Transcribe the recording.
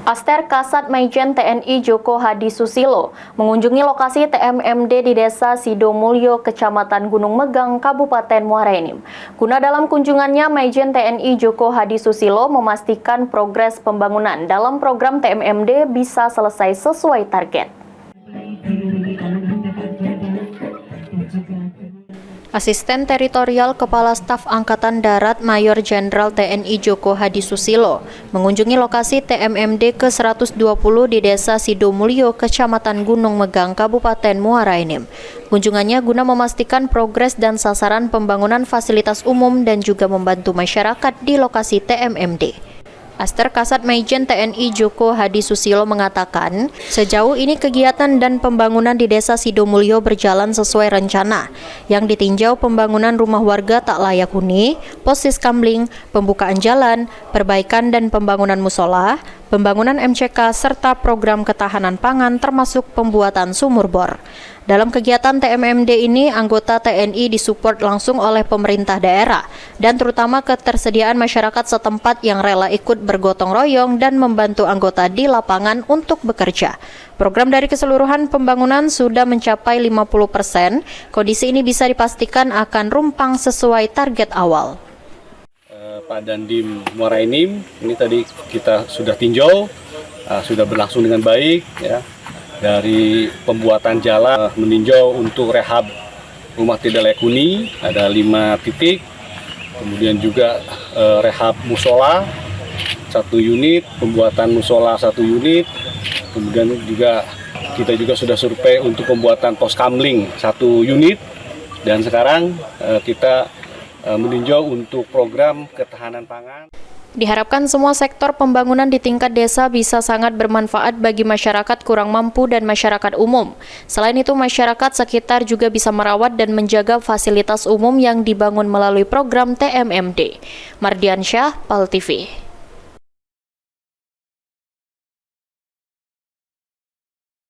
Aster Kasat Maijen TNI Joko Hadi Susilo mengunjungi lokasi TMMD di Desa Sidomulyo, Kecamatan Gunung Megang, Kabupaten Muara Enim. Guna dalam kunjungannya, Maijen TNI Joko Hadi Susilo memastikan progres pembangunan dalam program TMMD bisa selesai sesuai target. Asisten Teritorial Kepala Staf Angkatan Darat Mayor Jenderal TNI Joko Hadi Susilo mengunjungi lokasi TMMD ke-120 di Desa Sidomulyo, Kecamatan Gunung Megang, Kabupaten Muara Enim. Kunjungannya guna memastikan progres dan sasaran pembangunan fasilitas umum dan juga membantu masyarakat di lokasi TMMD. Aster Kasat Maijen TNI Joko Hadi Susilo mengatakan, sejauh ini kegiatan dan pembangunan di Desa Sidomulyo berjalan sesuai rencana, yang ditinjau pembangunan rumah warga tak layak huni, pos siskamling, pembukaan jalan, perbaikan dan pembangunan musola, pembangunan MCK, serta program ketahanan pangan termasuk pembuatan sumur bor. Dalam kegiatan TMMD ini, anggota TNI disupport langsung oleh pemerintah daerah dan terutama ketersediaan masyarakat setempat yang rela ikut bergotong royong dan membantu anggota di lapangan untuk bekerja. Program dari keseluruhan pembangunan sudah mencapai 50%. Kondisi ini bisa dipastikan akan rumpang sesuai target awal. Pak Dandim Muara Enim, ini tadi kita sudah tinjau, sudah berlangsung dengan baik, ya. Dari pembuatan jalan, meninjau untuk rehab rumah tidak layak huni, ada 5 titik, kemudian juga rehab musola 1 unit, pembuatan musola 1 unit, kemudian juga kita juga sudah survei untuk pembuatan pos kamling 1 unit, dan sekarang kita meninjau untuk program ketahanan pangan. Diharapkan semua sektor pembangunan di tingkat desa bisa sangat bermanfaat bagi masyarakat kurang mampu dan masyarakat umum. Selain itu, masyarakat sekitar juga bisa merawat dan menjaga fasilitas umum yang dibangun melalui program TMMD. Mardiansyah, PAL TV.